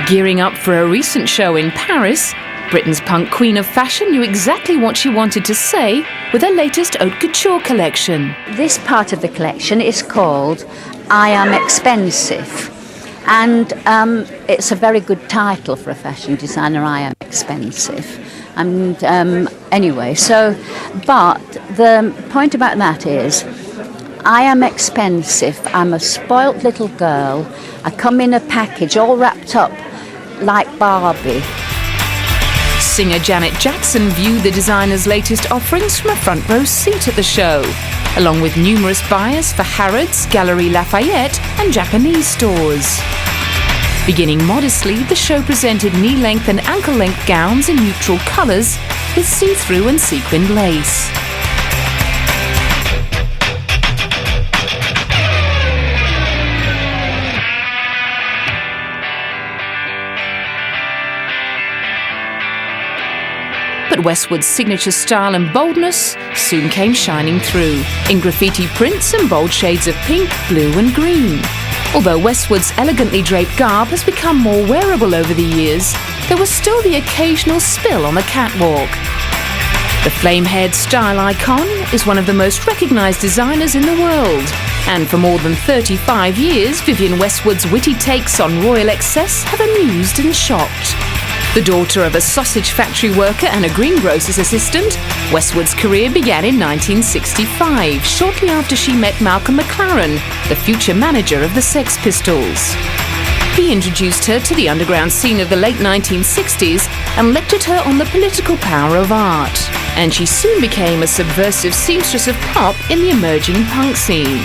Gearing up for a recent show in Paris, Britain's punk queen of fashion knew exactly what she wanted to say with her latest haute couture collection. This part of the collection is called I Am Expensive. And it's a very good title for a fashion designer, I Am Expensive. And anyway, but the point about that is, I am expensive. I'm a spoilt little girl. I come in a package all wrapped up like Barbie. Singer Janet Jackson viewed the designer's latest offerings from a front row seat at the show, along with numerous buyers for Harrods, Galeries Lafayette and Japanese stores. Beginning modestly, the show presented knee-length and ankle-length gowns in neutral colours with see-through and sequined lace. But Westwood's signature style and boldness soon came shining through, in graffiti prints and bold shades of pink, blue and green. Although Westwood's elegantly draped garb has become more wearable over the years, there was still the occasional spill on the catwalk. The flame-haired style icon is one of the most recognised designers in the world, and for more than 35 years, Vivienne Westwood's witty takes on royal excess have amused and shocked. The daughter of a sausage factory worker and a greengrocer's assistant, Westwood's career began in 1965, shortly after she met Malcolm McLaren, the future manager of the Sex Pistols. He introduced her to the underground scene of the late 1960s and lectured her on the political power of art. And she soon became a subversive seamstress of pop in the emerging punk scene.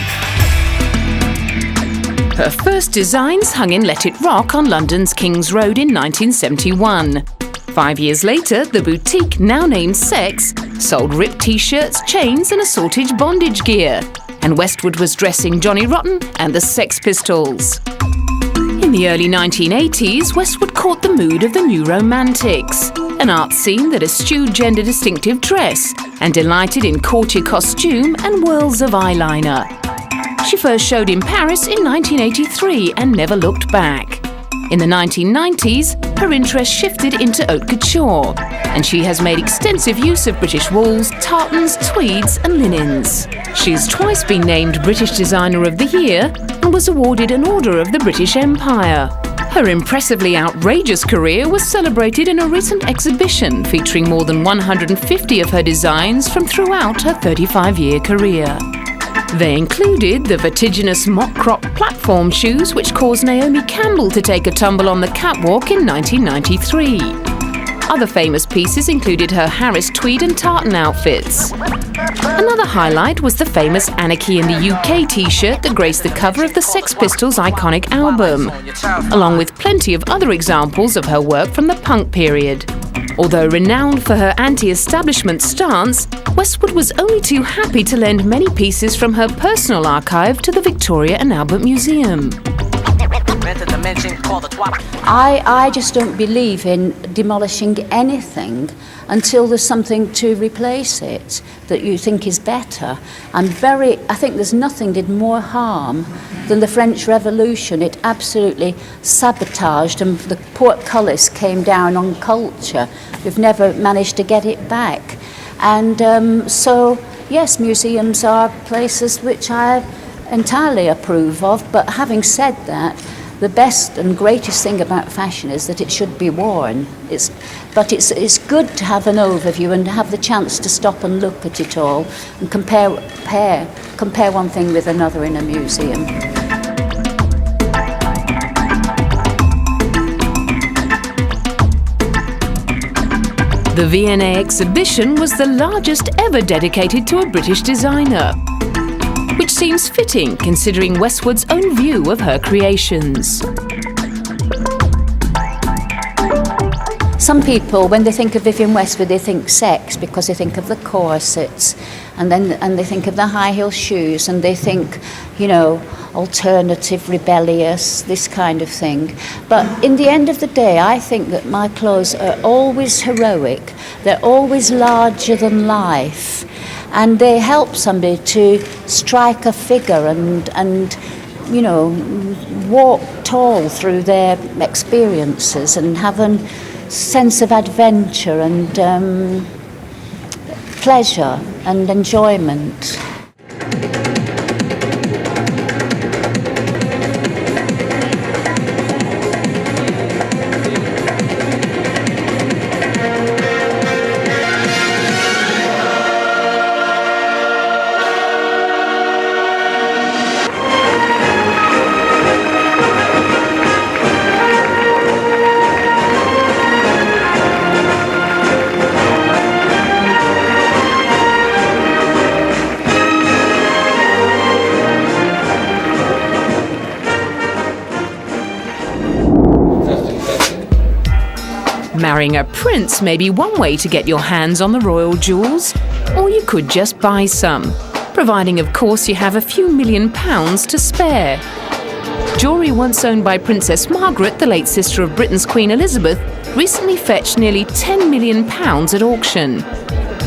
Her first designs hung in Let It Rock on London's King's Road in 1971. 5 years later, the boutique, now named Sex, sold ripped t-shirts, chains and assorted bondage gear. And Westwood was dressing Johnny Rotten and the Sex Pistols. In the early 1980s, Westwood caught the mood of the New Romantics, an art scene that eschewed gender-distinctive dress and delighted in courtier costume and whirls of eyeliner. She first showed in Paris in 1983 and never looked back. In the 1990s, her interest shifted into haute couture, and she has made extensive use of British wools, tartans, tweeds and linens. She's twice been named British Designer of the Year and was awarded an Order of the British Empire. Her impressively outrageous career was celebrated in a recent exhibition featuring more than 150 of her designs from throughout her 35-year career. They included the vertiginous mock-crop platform shoes which caused Naomi Campbell to take a tumble on the catwalk in 1993. Other famous pieces included her Harris tweed and tartan outfits. Another highlight was the famous Anarchy in the UK t-shirt that graced the cover of the Sex Pistols' iconic album, along with plenty of other examples of her work from the punk period. Although renowned for her anti-establishment stance, Westwood was only too happy to lend many pieces from her personal archive to the Victoria and Albert Museum. I just don't believe in demolishing anything until there's something to replace it that you think is better. I think there's nothing did more harm than the French Revolution. It absolutely sabotaged, and the portcullis came down on culture. We've never managed to get it back. And so, yes, museums are places which I entirely approve of, but having said that, the best and greatest thing about fashion is that it should be worn. It's good to have an overview and have the chance to stop and look at it all and compare one thing with another in a museum. The V&A exhibition was the largest ever dedicated to a British designer, which seems fitting considering Westwood's own view of her creations. Some people, when they think of Vivienne Westwood, they think sex because they think of the corsets, and they think of the high heel shoes, and they think, alternative, rebellious, this kind of thing. But in the end of the day, I think that my clothes are always heroic. They're always larger than life. And they help somebody to strike a figure and you know, walk tall through their experiences and have a sense of adventure and pleasure and enjoyment. Marrying a prince may be one way to get your hands on the royal jewels, or you could just buy some, providing of course you have a few £1,000,000 to spare. Jewellery once owned by Princess Margaret, the late sister of Britain's Queen Elizabeth, recently fetched nearly £10 million at auction.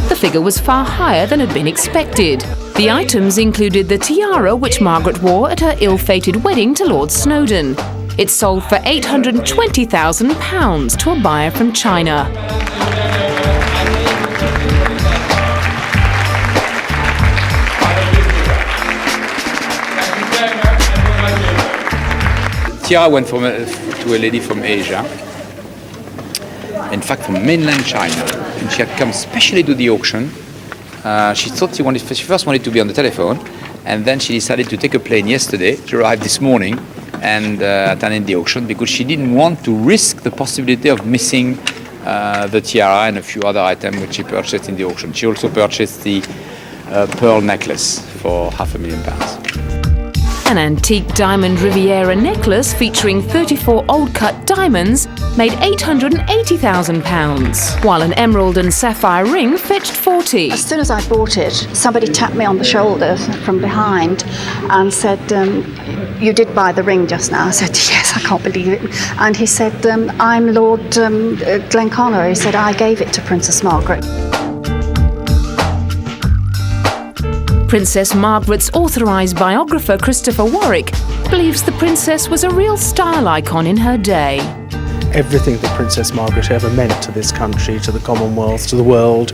The figure was far higher than had been expected. The items included the tiara which Margaret wore at her ill-fated wedding to Lord Snowdon. It sold for £820,000 to a buyer from China. Tiara went to a lady from Asia, in fact from mainland China, and she had come specially to the auction. She thought she first wanted to be on the telephone, and then she decided to take a plane yesterday. She arrived this morning and attended the auction because she didn't want to risk the possibility of missing the tiara and a few other items which she purchased in the auction. She also purchased the pearl necklace for £500,000. An antique diamond Riviera necklace featuring 34 old-cut diamonds made £880,000, while an emerald and sapphire ring fetched £40,000. As soon as I bought it, somebody tapped me on the shoulder from behind and said, "You did buy the ring just now?" I said, "Yes, I can't believe it." And he said, "I'm Lord Glenconner." He said, "I gave it to Princess Margaret." Princess Margaret's authorised biographer Christopher Warwick believes the princess was a real style icon in her day. Everything that Princess Margaret ever meant to this country, to the Commonwealth, to the world,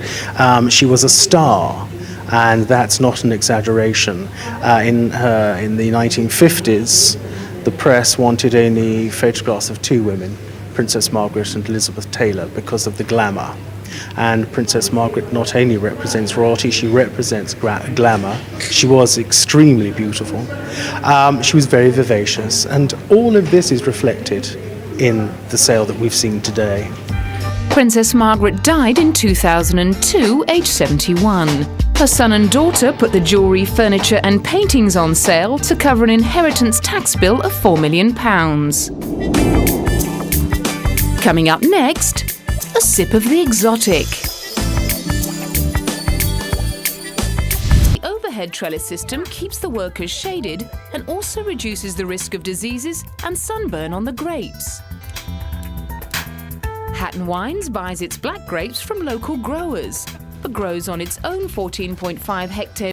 she was a star. And that's not an exaggeration. In the 1950s, the press wanted only photographs of two women, Princess Margaret and Elizabeth Taylor, because of the glamour. And Princess Margaret not only represents royalty, she represents glamour. She was extremely beautiful. She was very vivacious, and all of this is reflected in the sale that we've seen today. Princess Margaret died in 2002, aged 71. Her son and daughter put the jewellery, furniture and paintings on sale to cover an inheritance tax bill of £4 million. Coming up next, a sip of the exotic. The overhead trellis system keeps the workers shaded and also reduces the risk of diseases and sunburn on the grapes. Hatton Wines buys its black grapes from local growers, but grows on its own 14.5 hectare